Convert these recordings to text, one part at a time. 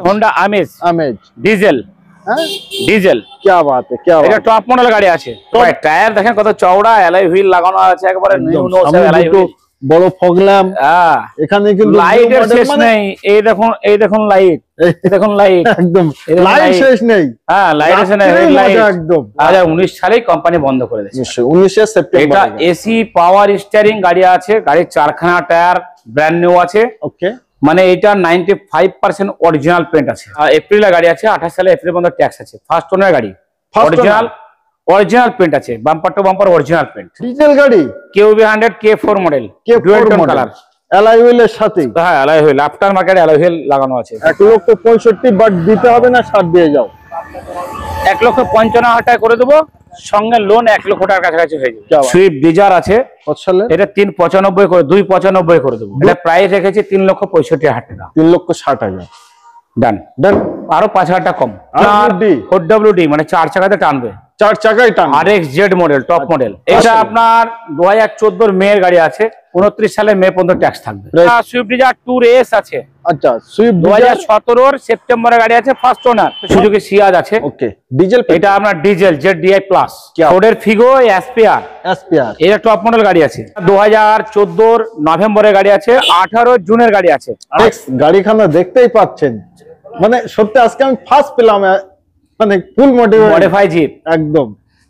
Honda amaze diesel diesel क्या बात है क्या এটা টপ মডেল গাড়ি আছে ভাই টায়ার দেখেন কত চওড়া অ্যালয় হুইল লাগানো আছে একবারে নিউ নো অ্যালয় হুইল বড় ফগলাম এখানে কিন্তু লাইটের শেষ নেই এই দেখুন লাইট এই দেখুন লাইট একদম লাইট শেষ নেই হ্যাঁ লাইট আছে না লাইট একদম 2019 সালেই কোম্পানি বন্ধ করে দিয়েছে 19 সেপ্টেম্বর এটা এসি পাওয়ার স্টিয়ারিং গাড়ি আছে গাড়ির চারখানা টায়ার ব্র্যান্ড নিউ আছে ওকে মানে এটা 95% অরিজিনাল পেইন্ট আছে এপ্রিলে গাড়ি আছে 28 সালে এপ্রিল পর্যন্ত ট্যাক্স আছে ফার্স্ট ওনার গাড়ি অরিজিনাল পেইন্ট আছে bumper to bumper original paint diesel গাড়ি কিউবি 100 K4 model dual tone colour alloy হুইলের সাথে হ্যাঁ alloy wheel after market alloy wheel লাগানো আছে 1,65,000 বাট দিতে হবে না 60 দিয়ে যাও 1,55,000 টাকা করে দেব সঙ্গে লোন 1 লক্ষ টাকার কাছাকাছি হয়ে যাবে সুইফট ডিজায়ার আছে এটা 395 করে 295 করে দেব এটা প্রাইস রেখেছি 3,65,000 টাকা 3,60,000 ডান ডান আরো 5,000 টাকা কম আর 4WD মানে 4 চাকাতে টানবে 4 চাকায় টানবে RXZ মডেল টপ মডেল এটা আপনার 2014 এর মে গাড়ি আছে 29 সালে মে পর্যন্ত ট্যাক্স থাকবে সুইফট ডিজায়ার ট্যুর এস আছে আচ্ছা সুইফট 2017 এর সেপ্টেম্বরে গাড়ি আছে ফার্স্ট ওনার সুজুকি সিয়াজ আছে ওকে ডিজেল এটা আপনার ডিজেল ZDI প্লাস রোডের ফিগো এসপিআর এটা টপ মডেল গাড়ি আছে 2014 এর নভেম্বরে গাড়ি আছে 18 জুনের গাড়ি আছে গাড়িখানা দেখতেই পাচ্ছেন মানে সত্যি আজকে আমি ফার্স্ট পেলাম মানে ফুল মডিফাই জিপ একদম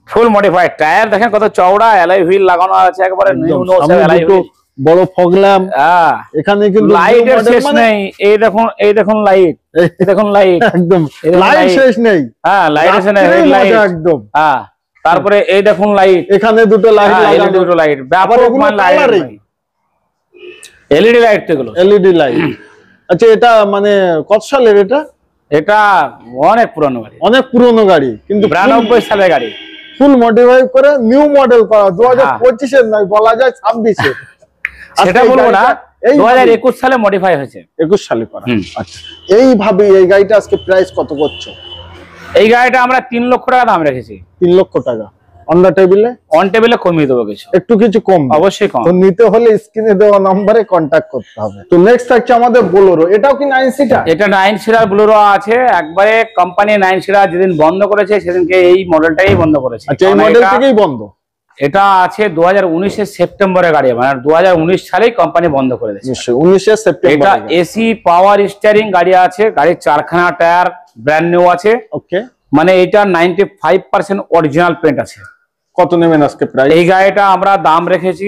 ফুল মডিফাইড টায়ার দেখেন কত চওড়া অ্যালয় হুইল লাগানো আছে একবারে নিউ নো অ্যালয় হুইল বড় ফগলাম এখানে কিন্তু লাইটের শেষ নেই এই দেখুন লাইট এই দেখুন লাইট একদম লাইট শেষ নেই হ্যাঁ লাইট আছে না লাইট একদম হ্যাঁ তারপরে এই দেখুন লাইট এখানে দুটো লাইট লাগানো দুটো লাইট ব্যাপক মান লাইট এলইডি লাইট এগুলো এলইডি লাইট আচ্ছা এটা মানে কত সালের এটা অনেক পুরনো গাড়ি কিন্তু 92 সালের গাড়ি ফুল মডিফাই করে নিউ মডেল করা 2025 এর নয় বলা যায় 26 এর সেটা বলবো না 2021 সালে মডিফাই হয়েছে 21 সালে করা আচ্ছা এইভাবে এই গাড়িটা আজকে প্রাইস কত করছো এই গাড়িটা আমরা 3 লক্ষ টাকা দাম রেখেছি 3 লক্ষ টাকা অন টেবিলে কমিয়ে দেবো কিছু কম অবশ্যই কম তো নিতে হলে স্ক্রিনে দেওয়া নম্বরে কন্টাক্ট করতে হবে তো নেক্সট থাকছে আমাদের বোলেরো এটাও কি 9 সিটার এটা 9 সিটার বোলেরো আছে একবারে কোম্পানি 9 সিটার যেদিন বন্ধ করেছে সেদিনকে এই মডেলটাই বন্ধ করেছে আচ্ছা এই মডেল থেকেই বন্ধ এটা আছে 2019 এর সেপ্টেম্বরে গাড়ি মানে 2019 সালেই কোম্পানি বন্ধ করে দিয়েছে 19 এর সেপ্টেম্বর এটা এসি পাওয়ার স্টিয়ারিং গাড়ি আছে গাড়ির চারখানা টায়ার ব্র্যান্ড নিউ আছে ওকে মানে এটা 95% অরিজিনাল পেইন্ট আছে কত নেবেন আজকে প্রাইস এই গাড়িটা আমরা দাম রেখেছি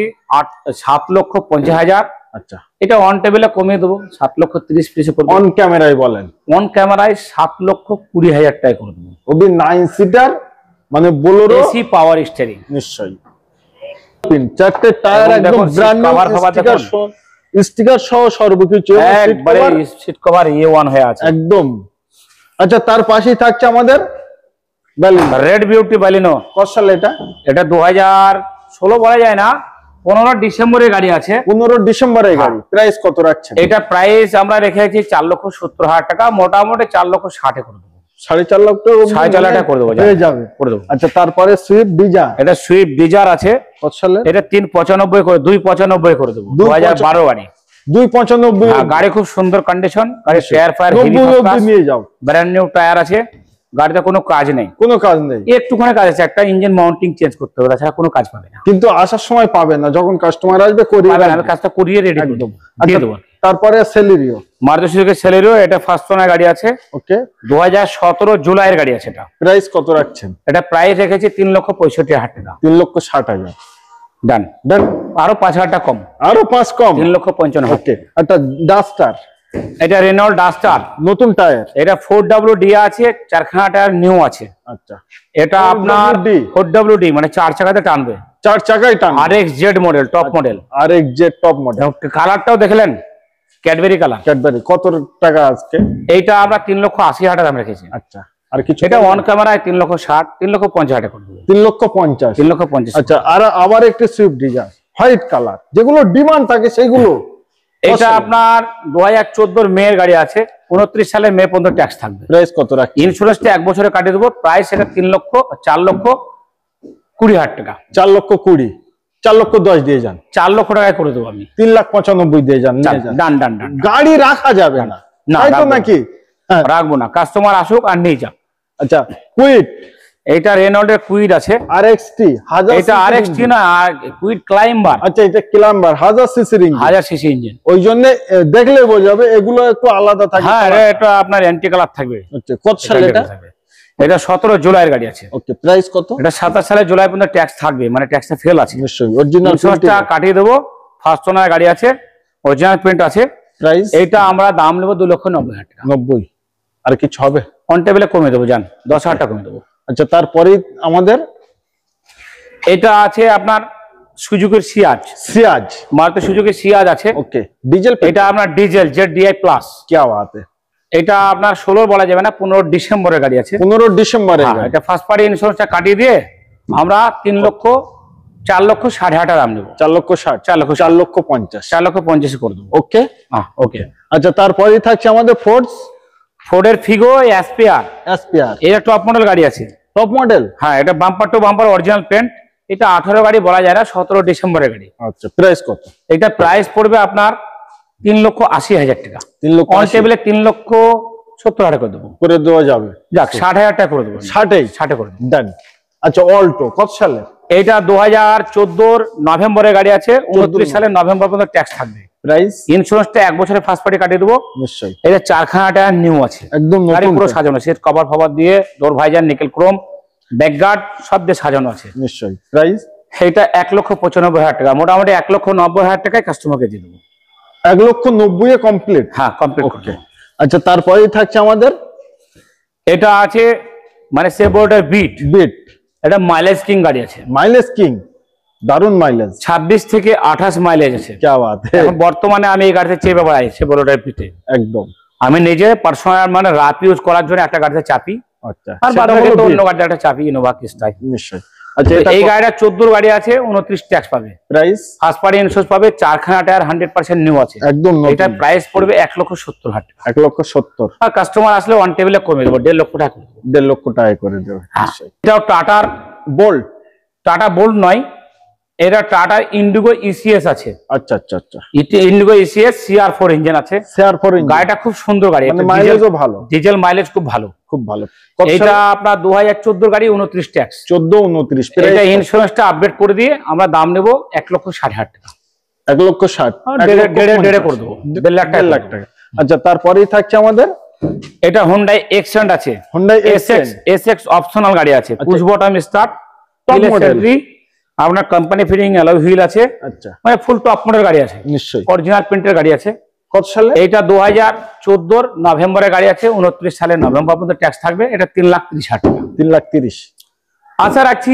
7,50,000 আচ্ছা এটা অন টেবিলে কমিয়ে দেবো 7,30,000 করে অন ক্যামেরায় বলেন অন ক্যামেরায় 7,20,000 টাকা করে দেবো ওবি 9 সিটার মানে বোলেরো এসি পাওয়ার স্টিয়ারিং নিশ্চয়ই চারটে টায়ার একদম ব্র্যান্ড নিউ স্টিকার সহ সর্বকিছু একবারে সিট কভার A1 হয়ে আছে একদম আচ্ছা তার পাশেই থাকছে আমাদের রেড বিউটি বালিনো কত সালে এটা 2016 বলা যায় না 15 ডিসেম্বরের গাড়ি আছে 15 ডিসেম্বরের গাড়ি প্রাইস কত রাখছেন এটা প্রাইস আমরা রেখেছি 4,70,000 টাকা মোটামুটি 4,60,000 করে দেবো 4.5 লাখ টাকা 4.5 লাখ টাকা করে দেবো করে দেবো আচ্ছা তারপরে সুইফট ডিজায়ার এটা সুইফট ডিজায়ার আছে কত সালে এটা 395 করে 295 করে দেবো 2012 গাড়ি 295 গাড়ি খুব সুন্দর কন্ডিশন গাড়ি টায়ার ফায়ার নিয়ে যাও ব্র্যান্ড নিউ টায়ার আছে গাড়িতে কোনো কাজ নেই একটুখানি কাজ আছে একটা ইঞ্জিন মাউন্টিং চেঞ্জ করতে হবে তাছাড়া কোনো কাজ পাবে না কিন্তু আসার সময় পাবে না যখন কাস্টমার আসবে আমি কাজটা করিয়ে রেডি করে দেবো দিয়ে দেবো তারপরে সেলেরিও মারুতি সুজুকি সেলেরিও এটা ফার্স্ট ওনার গাড়ি আছে ওকে 2017 জুলাইয়ের গাড়ি আছে এটা প্রাইস কত রাখছেন এটা প্রাইস রেখেছি 3,65,000 টাকা 3,60,000 ডান আরো 5,000 টাকা কম আরো 5 কম 3,55,000 ওকে একটা ডাস্টার এটা রেনল্ট ডাস্টার নতুন টায়ার এটা 4WD আছে চারখানা টায়ার নিউ আছে আচ্ছা এটা আপনার 4WD মানে 4 চাকাতে টানবে 4 চাকায় টানবে RXZ model top model RXZ top model কালারটাও দেখলেন ক্যাডবেরি কালার ক্যাডবেরি কত টাকা আজকে এইটা আমরা 3,80,000 টাকা দাম রেখেছি আচ্ছা আর কিছু এটা অন ক্যামেরায় 3,60,000 3,50,000 টাকা করে দেব 3,50,000 3,50,000 আচ্ছা আর আবার একটা সুইফট ডিজায়ার হোয়াইট কালার যেগুলো ডিমান্ড থাকে সেইগুলো এটা আপনার 2014 এর মে গাড়ি আছে 29 সালে মে পর্যন্ত ট্যাক্স থাকবে প্রাইস কত রাখছেন ইন্স্যুরেন্সটা 1 বছরে কাটিয়ে দেব প্রাইস এটা 4,20,000 টাকা 4,20,000 দিয়ে যান 4 লক্ষ টাকায় করে দেবো আমি 3,95,000 দিয়ে যান ডান গাড়ি রাখা যাবে না তাই তো নাকি রাখবো না, কাস্টমার আসুক আর নিয়ে যাক। আচ্ছা কুইট, এটা রেনল্ডের কুইড আছে, আরএক্সটি এটা আরএক্সটি না, আর কুইড ক্লাইম্বার। আচ্ছা এটা ক্লাইম্বার 1000 সিসির ইঞ্জিন, 1000 সিসি ইঞ্জিন, ওই জন্য দেখলে বোঝা যাবে এগুলো একটু আলাদা থাকে। হ্যাঁ এটা আপনার অ্যান্টি কালার থাকবে। আচ্ছা কত সাল এটা? এটা 17 জুলাইয়ের গাড়ি আছে। ওকে প্রাইস কত? এটা 27 সালের জুলাই পর্যন্ত ট্যাক্স থাকবে, মানে ট্যাক্সটা ফেল আছে। নিশ্চয়ই অরিজিনাল ইন্স্যুরেন্সটা কাটিয়ে দেবো, ফার্স্ট ওনার গাড়ি আছে, অরিজিনাল প্রিন্ট আছে। প্রাইস এটা আমরা দাম নেবো 2,90,000 টাকা। 90, আর কিছু হবে? অন টেবিলে কমে দেবো, জান 10,000 টাকা কমে দেবো। আচ্ছা তারপরে আমাদের এটা আছে আপনার সুজুকির সিয়াজ, মারুতি সুজুকি সিয়াজ আছে। ওকে ডিজেল, এটা আপনার ডিজেল ZDI প্লাস। কি বাত है, এটা আপনার 16 বলা যাবে না, 15 ডিসেম্বরের গাড়ি আছে। 15 ডিসেম্বরে। এটা ফার্স্ট পার্টি ইন্স্যুরেন্সটা কাটিয়ে দিয়ে আমরা 4,60,000 দাম নেবো। 4,60,000, 4,50,000, 4,50,000 করে দেবো। ওকে ওকে। আচ্ছা তারপরে থাকছে আমাদের ফোর্ডের ফিগো এসপিআর। এটা টপ মডেল গাড়ি আছে, টপ মডেল। হ্যাঁ এটা bumper to bumper original paint. এটা 18 গাড়ি বলা যায় না, 17 ডিসেম্বরের গাড়ি। আচ্ছা প্রাইস কত? এটা প্রাইস পড়বে আপনার 3,80,000 টাকা। 3,80,000 অন টেবিলে 3,70,000 করে দেবো। করে দেওয়া যাবে, যাক 60,000 টাকা করে দেবো। 60 করে দেবো, ডান। আচ্ছা অল্টো কত সালে? এটা 2014 নভেম্বরের গাড়ি আছে, 29 সালের নভেম্বর পর্যন্ত ট্যাক্স থাকবে। প্রাইস? ইন্স্যুরেন্সটা 1 বছরের ফার্স্ট পার্টি কাটিয়ে দেবো। নিশ্চয়ই। এটা 4খানা টায়ার নিউ আছে, একদম গাড়ি নতুন, পুরো সাজানো, সেট কভার ফভার দিয়ে, ডোর ভাইজার, নিকেল ক্রোম, ব্যাকগার্ড সব দিয়ে সাজানো আছে। নিশ্চয়ই। প্রাইস? এটা 1,95,000 টাকা, মোটামুটি 1,90,000 টাকায় কাস্টমারকে দিয়ে দেবো। 1,90,000 এ কমপ্লিট? হ্যাঁ কমপ্লিট। ওকে। আচ্ছা তারপরেই থাকছে আমাদের এটা আছে মানে সেবোর্ডের বিট। এটা মাইলেজ কিং গাড়ি আছে। মাইলেজ কিং, দারুন মাইলেজ, 26 থেকে 28 মাইলেজ আছে। কি বাত है। এখন বর্তমানে আমি এই গাড়িতে চেপে বেড়াই সেবোর্ডের বিটে। একদম আমি নিজে পার্সোনাল মানে রাত ইউজ করার জন্য একটা গাড়িতে চাপি। আচ্ছা আর বাদ বাকি তো অন্য গাড়িতে একটা চাপি, ইনোভা ক্রিস্টাই। নিশ্চয়ই। আচ্ছা এই গাড়িটা 14 গাড়ি আছে, 29 ট্যাক্স পাবে। প্রাইস? ফার্স্ট পার্টি ইন্স্যুরেন্স পাবে, 4খানা টায়ার 100% নিউ আছে, একদম নতুন। এটা প্রাইস পড়বে 1,70,000 টাকা। 1,70,000। আর কাস্টমার আসলে অন টেবিলে কমে দেবো, 1.5 লক্ষ টাকা। 1.5 লক্ষ টাকা করে দেবে। এটাও টাটার বোল্ট। টাটা বোল্ট নয়, এটা টাটা ইন্ডিগো ইসিএস আছে। আচ্ছা আচ্ছা আচ্ছা, ইন্ডিগো ইসিএস CR4 ইঞ্জিন আছে। CR4 ইঞ্জিন, গাড়িটা খুব সুন্দর গাড়ি, মানে মাইলেজও ভালো, ডিজেল মাইলেজ খুব ভালো, খুব ভালো। এটা আপনার 2014 গাড়ি, 29 ট্যাক্স। 14-29। এটা ইন্স্যুরেন্সটা আপডেট করে দিয়ে আমরা দাম নেব 1,60,000 টাকা। 1,60,000 দেড়ে করে দেবো, 1.5 লাখ টাকা। আচ্ছা তারপরেই থাকছে আমাদের এটা হোন্ডাই এক্সেন্ট আছে, হোন্ডাই এসএক্স অপশনাল গাড়ি আছে, push bottom start, top model, আপনার কোম্পানি ফিটিং অ্যালয় হুইল আছে। আচ্ছা মানে ফুল টপ মডেল গাড়ি আছে, নিশ্চয়ই। অরিজিনাল প্রিন্টের গাড়ি আছে। কত সালে? এটা 2014 নভেম্বরের গাড়ি আছে, 29 সালের নভেম্বর পর্যন্ত ট্যাক্স থাকবে। এটা 3,30,000 টাকা। 3,30,000। আশা রাখছি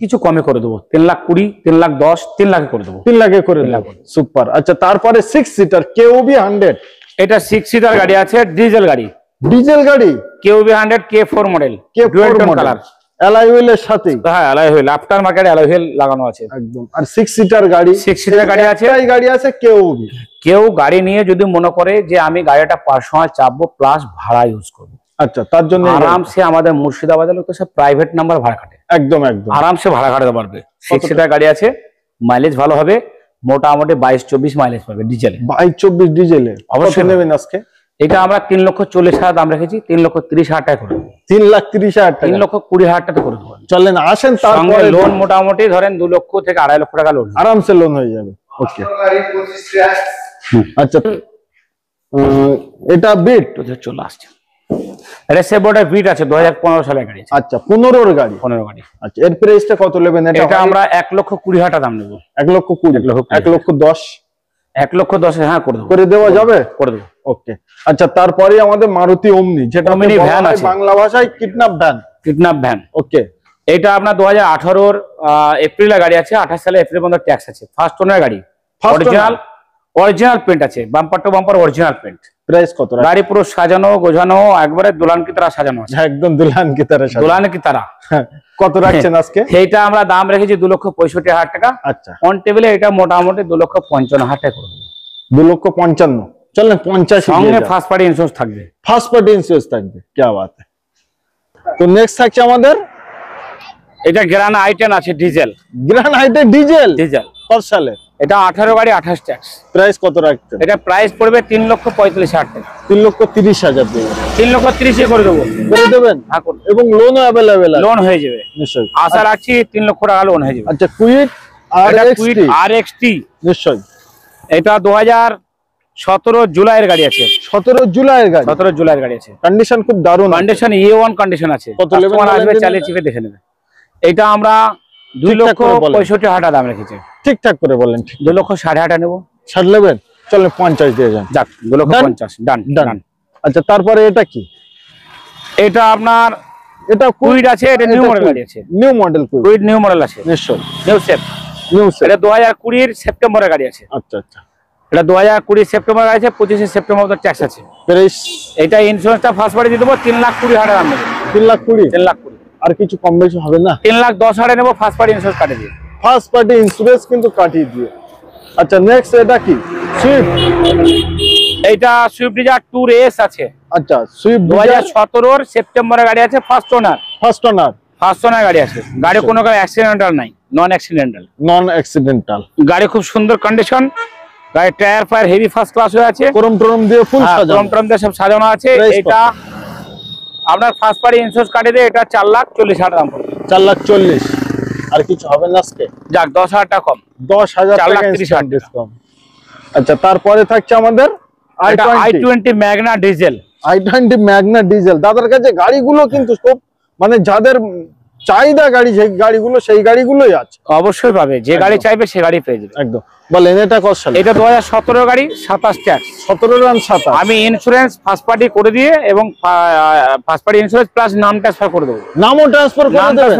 কিছু কমে করে দেবো, 3,20,000, 3,10,000, 3 লাখে করে দেবো। 3 লাখে করে দেবো, সুপার। আচ্ছা তারপরে 6 সিটার KOB 100। এটা 6 সিটার গাড়ি আছে, ডিজেল গাড়ি, KOB 100 K4 model, dual tone colour, alloy হুইলের সাথে। হ্যাঁ alloy wheel, after market alloy wheel লাগানো আছে একদম। আর 6 সিটার গাড়ি, 6 সিটার গাড়ি আছে। এই গাড়ি আছে KOB। কেউ গাড়ি নিয়ে যদি মনে করে যে আমি গাড়িটা পার্সোনাল চাপবো প্লাস ভাড়া ইউজ করবো, আচ্ছা তার জন্য আরামসে আমাদের মুর্শিদাবাদের লোক তো সব প্রাইভেট নাম্বার ভাড়া কাটে, একদম একদম আরামসে ভাড়া কাটাতে পারবে। 6 সিটার গাড়ি আছে, মাইলেজ ভালো হবে, মোটামুটি 22-24 মাইলেজ পাবে ডিজেলে। 22-24 ডিজেলে অবশ্যই নেবেন আজকে। এটা আমরা 3,40,000 দাম রেখেছি, 3,30,000 টাকা করে দেবো। 3,30,000 টাকা, 3,20,000 টাকা করে দেবো। চলেন আসেন, তারপরে লোন মোটামুটি ধরেন 2 লক্ষ থেকে 2.5 লক্ষ টাকা লোন, আরামসে লোন হয়ে যাবে। ওকে আচ্ছা এটা বিট চলে আসছে। এটা সেবোর্ডের বিট আছে, 2015 সালের গাড়ি। আচ্ছা 15 গাড়ি। আচ্ছা এর প্রাইসটা কত নেবেন? এটা আমরা 1,20,000 টাকা দাম নেব। 1,20,000, 1,10,000, 1,10,000 হ্যাঁ করে দেওয়া যাবে, করে দেবো। ওকে আচ্ছা তারপরে আমাদের মারুতি ওমনি, যেটা ওমনি ভ্যান আছে, বাংলা ভাষায় কিডন্যাপ ভ্যান। ওকে এটা আপনার 2018 এপ্রিলের গাড়ি আছে, 28 সালে এপ্রিল পর্যন্ত ট্যাক্স আছে। ফার্স্ট ওনার গাড়ি, অরিজিনাল পেন্ট আছে, bumper to bumper original paint. Price কত? গাড়ি পুরো সাজানো গোছানো, একবারে দুলহান কি তারা সাজানো আছে, একদম দুলহান কি তারা। কত রাখছেন আজকে? এইটা আমরা দাম রেখেছি 2,65,000 টাকা। আচ্ছা অন টেবিলে এটা মোটামুটি 2,55,000 টাকা করে দেবো। 2,55,000, চলেন 50 সঙ্গে ফার্স্ট পার্টি ইন্স্যুরেন্স থাকবে। কি বাত। তো নেক্সট থাকছে আমাদের এটা গ্র্যান্ড i10 আছে, diesel. Grand i10 diesel diesel কত সালে? এটা 18 গাড়ি 28 ট্যাক্স। প্রাইস কত রাখছেন? এটা প্রাইস পড়বে 3,35,000 টাকা। 3,30,000 দিয়ে 3,30,000 করে দেবো। করে দেবেন? হ্যাঁ, এবং লোনও अवेलेबल আছে? লোন হয়ে যাবে নিশ্চয়ই। আশা রাখছি 3 লক্ষ টাকা লোন হয়ে যাবে। আচ্ছা, কুইট RXT নিশ্চয়ই। এটা 2017 জুলাইয়ের গাড়ি আছে। 17 জুলাইয়ের গাড়ি? 17 জুলাইয়ের গাড়ি আছে। কন্ডিশন খুব দারুণ, কন্ডিশন A1 কন্ডিশন আছে। কত লেভেল আসবে চালিয়ে চিপে দেখে নেবে। এটা আমরা 2,65,000 দাম রেখেছি। ঠিকঠাক করে বলেন। 2,60,000 নেবো। ছাড় নেবেন? চলেন 50 দিয়ে যান। যাক, 2,50,000 ডান ডান। আচ্ছা, তারপরে এটা কি? এটা আপনার এটা কুইড আছে, এটা নিউ মডেল গাড়ি আছে। New model Kwid new model আছে নিশ্চয়। New shape. এটা 2020 এর সেপ্টেম্বরের গাড়ি আছে। আচ্ছা আচ্ছা, এটা 2020 সেপ্টেম্বর আছে, 25 সেপ্টেম্বর ট্যাক্স আছে। প্রাইস? এটা ইন্স্যুরেন্সটা ফার্স্ট পার্টি দিয়ে দেবো 3,20,000 দাম নেবো। 3,20,000? 3,20,000। আর কিছু কম বেশি হবে না? 3,10,000 নেবো ফার্স্ট পার্টি ইন্স্যুরেন্স কাটে দিয়ে। ফার্স্ট পার্টি ইন্স্যুরেন্স কিন্তু কাটিয়ে দিয়ে। আচ্ছা, নেক্সট এটা কি? সুইফট? এইটা সুইফট ডিজায়ার ট্যুর এস আছে। আচ্ছা, সুইফট 2017 সেপ্টেম্বরের গাড়ি আছে, ফার্স্ট ওনার। ফার্স্ট ওনার গাড়ি আছে। গাড়ি কোনো অ্যাক্সিডেন্টাল নাই, নন অ্যাক্সিডেন্টাল। গাড়ি খুব সুন্দর কন্ডিশন। গাড়ি tyre fire heavy first class হয়ে আছে। ক্রোম ট্রোম দিয়ে ফুল সাজানো। ক্রোম ট্রোম দিয়ে সব সাজানো আছে। এটা আপনার ফার্স্ট পার্টি ইন্স্যুরেন্স কাটে দিয়ে এটা 4,40,000 দাম পড়বে। 4,40,000। আর কিছু হবে না আজকে? যাক, 10,000 টাকা কম। 10,000 টাকা ডিসকাউন্ট। আচ্ছা, তারপরে থাকছে আমাদের i20 Magna diesel. i20 Magna diesel. দাদার কাছে গাড়িগুলো কিন্তু সব মানে যাদের চাহিদা গাড়ি, যে গাড়িগুলো সেই গাড়িগুলোই আছে। অবশ্যই পাবে, যে গাড়ি চাইবে সে গাড়ি পেয়ে যাবে। একদম। বলেন এটা কত সালে? এটা 2017 গাড়ি, 27 ট্যাক্স। 17 রান 27। আমি ইন্স্যুরেন্স ফার্স্ট পার্টি করে দিয়ে এবং ফার্স্ট পার্টি ইন্স্যুরেন্স প্লাস নাম ট্রান্সফার করে দেবো। নামও ট্রান্সফার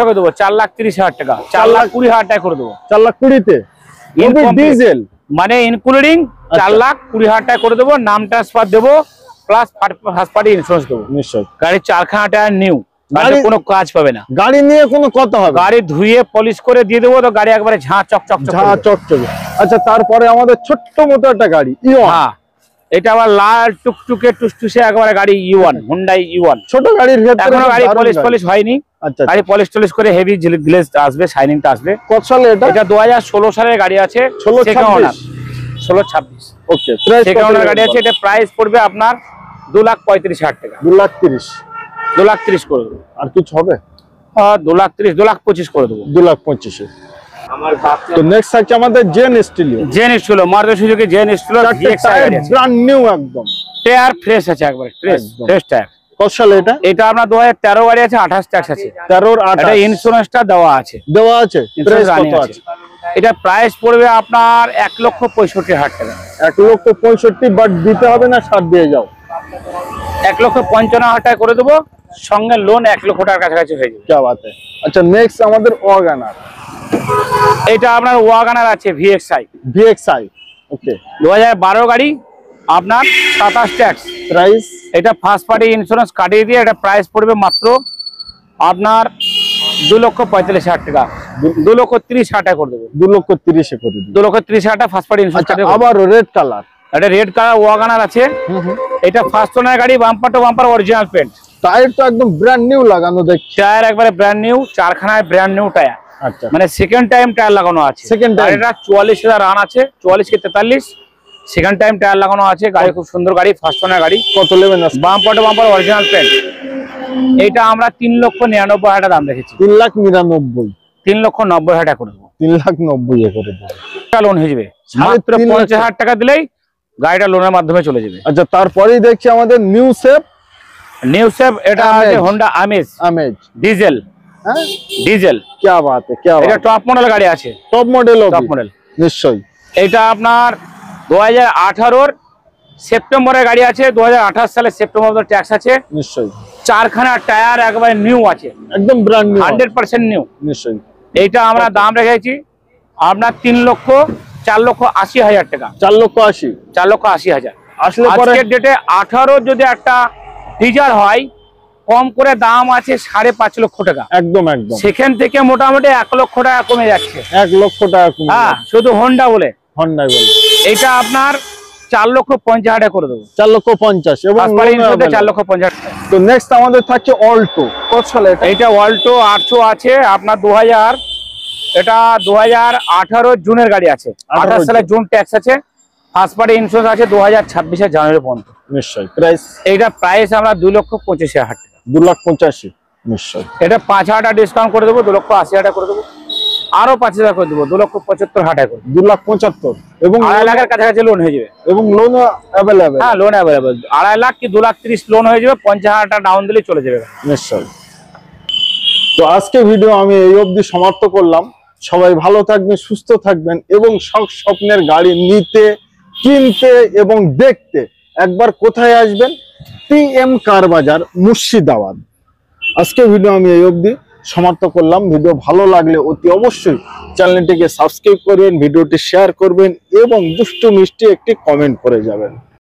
করে দেবো। 4,30,000 টাকা। 4,20,000 টাকা করে দেবো। 4,20,000 ডিজেল মানে ইনক্লুডিং 4,20,000 টাকা করে দেবো। নাম ট্রান্সফার দেবো প্লাস ফার্স্ট পার্টি ইন্স্যুরেন্স দেবো। নিশ্চয়। গাড়ি 4খানা টায়ার নিউ, গাড়ি কোনো কাজ পাবে না। গাড়ি নিয়ে কোনো কথা হবে? গাড়ি ধুয়ে পলিশ করে দিয়ে দেবো, তো গাড়ি একবারে ঝাঁ চকচকে। আচ্ছা, তারপরে আমাদের ছোট্ট মতো একটা গাড়ি ইওন। হ্যাঁ, এটা আবার লাল টুকটুকে টুসটুসে একবারে গাড়ি ইওয়ান, হুন্ডাই ইওয়ান। ছোট গাড়ির ক্ষেত্রে এখনো গাড়ি পলিশ হয়নি। আচ্ছা, গাড়ি পলিশ করে হেভি গ্লেজ আসবে, শাইনিংটা আসবে। কত সালে এটা? এটা 2016 সালের গাড়ি আছে। 16-26। ওকে, সেকেন্ড ওনার গাড়ি আছে। এটা প্রাইস পড়বে আপনার 2,35,000 টাকা। 2,30,000। 2,30,000 করে দেবো। আর কিছু হবে? 2,30,000, 2,25,000 করে দেবো। 2,25,000। তো নেক্সট আছে আমাদের Zen Estilo. Maruti Suzuki Zen Estilo brand new একদম। টায়ার ফ্রেশ আছে, একবারে ফ্রেশ টায়ার। কত সালে এটা? এটা আপনার 2013 গাড়ি আছে, 28 ট্যাক্স আছে। 13-28। এটা ইন্স্যুরেন্সটা দেওয়া আছে। প্রাইস কত আছে? এটা প্রাইস পড়বে আপনার 1,65,000 টাকা। 1,65,000, বাট দিতে হবে না, ছাড় দিয়ে যাও। 1,55,000 টাকা করে দেবো, সঙ্গে লোন 1 লক্ষ টাকার কাছাকাছি হয়ে যাবে। কি বাত है। আচ্ছা, নেক্সট আমাদের ওয়াগনার। এটা আপনার ওয়াগনার আছে VXI। ওকে, 2012 গাড়ি, আপনার 27 ট্যাক্স। প্রাইস? এটা ফার্স্ট পার্টি ইন্স্যুরেন্স কাটিয়ে দিয়ে এটা প্রাইস পড়বে মাত্র আপনার 2,45,000 টাকা। 2,30,000 টাকা করে দেবো। 2,30,000 করে দিই। 2,30,000 টাকা ফার্স্ট পার্টি ইন্স্যুরেন্স। আবার রেড কালার। এটা রেড কালার ওয়াগনার আছে। এটা ফার্স্ট ওনার গাড়ি, bumper to bumper original paint. Tyre তো একদম ব্র্যান্ড নিউ লাগানো দেখছি। টায়ার একবারে ব্র্যান্ড নিউ, 4খানায় ব্র্যান্ড নিউ টায়ার। আচ্ছা, মানে সেকেন্ড টাইম টায়ার লাগানো আছে। এটা 44,000 রান আছে, 44 কে 43। সেকেন্ড টাইম টায়ার লাগানো আছে। গাড়ি খুব সুন্দর গাড়ি, ফার্স্ট ওনার গাড়ি। কত নেবেন? Bumper to bumper original paint. এটা আমরা 3,99,000 টাকা দাম রেখেছি। 3,99,000। 3,90,000 টাকা করে দেবো। 3,90,000 করে দেবো। লোন হয়ে যাবে মাত্র 50,000 টাকা দিলেই গাড়িটা লোনের মাধ্যমে চলে যাবে। আচ্ছা, তারপরেই দেখছি আমাদের নিউ শেপ। এটা আছে হোন্ডা আমেজ ডিজেল। হ্যাঁ, ডিজেল। কি বাত है, কি এটা টপ মডেল গাড়ি আছে। টপ মডেল নিশ্চয়ই। এটা আপনার 2018 সেপ্টেম্বরের গাড়ি আছে। 2028 সালে সেপ্টেম্বর ট্যাক্স আছে। নিশ্চয়ই। 4খানা টায়ার একবারে নিউ আছে, একদম ব্র্যান্ড নিউ, 100% নিউ। নিশ্চয়ই। এইটা আমরা দাম রেখেছি আপনার 4,80,000 টাকা। 4,80,000 আসলে আজকের ডেটে 18 যদি একটা ডিজার হয়, কম করে দাম আছে 5.5 লক্ষ টাকা। একদম। সেখান থেকে মোটামুটি 1 লক্ষ টাকা কমে যাচ্ছে। 1 লক্ষ টাকা কমে। হ্যাঁ, শুধু হোন্ডা বলে। এটা আপনার 4,50,000 টাকা করে দেবো। 4,50,000 এবং 4,50,000। তো নেক্সট আমাদের থাকছে অল্টো। কত সালে এটা? এটা অল্টো 800 আছে আপনার এটা 2018 জুনের গাড়ি আছে, 28 সালে জুন ট্যাক্স আছে, ফার্স্ট পার্টি ইন্স্যুরেন্স আছে 2026 জানুয়ারি পর্যন্ত। নিশ্চয়ই। প্রাইস? এইটা প্রাইস আমরা 2,85,000 টাকা। 2,85,000। নিশ্চয়ই। এটা 5,000 টাকা ডিসকাউন্ট করে দেবো, 2,80,000 টাকা করে দেবো, আরো 5,000 করে দেবো, 2,75,000 টাকা করে। 2,75,000 এবং 2.5 লাখের কাছাকাছি লোন হয়ে যাবে। এবং লোন অ্যাভেলেবেল? হ্যাঁ, লোন অ্যাভেলেবেল। 2.5 লাখ কি 2,30,000 লোন হয়ে যাবে, 50,000 টাকা ডাউন দিলে চলে যাবে। নিশ্চয়ই। তো আজকে ভিডিও আমি এই অবধি সমাপ্ত করলাম। সবাই ভালো থাকবেন, সুস্থ থাকবেন এবং সব স্বপ্নের গাড়ি নিতে, কিনতে এবং দেখতে একবার কোথায় আসবেন? টিএম কার বাজার, মুর্শিদাবাদ। আজকে ভিডিও আমি এই অবধি সমাপ্ত করলাম। ভিডিও ভালো লাগলে অতি অবশ্যই চ্যানেলটিকে সাবস্ক্রাইব করবেন, ভিডিওটি শেয়ার করবেন এবং দুষ্টু মিষ্টি একটি কমেন্ট করে যাবেন।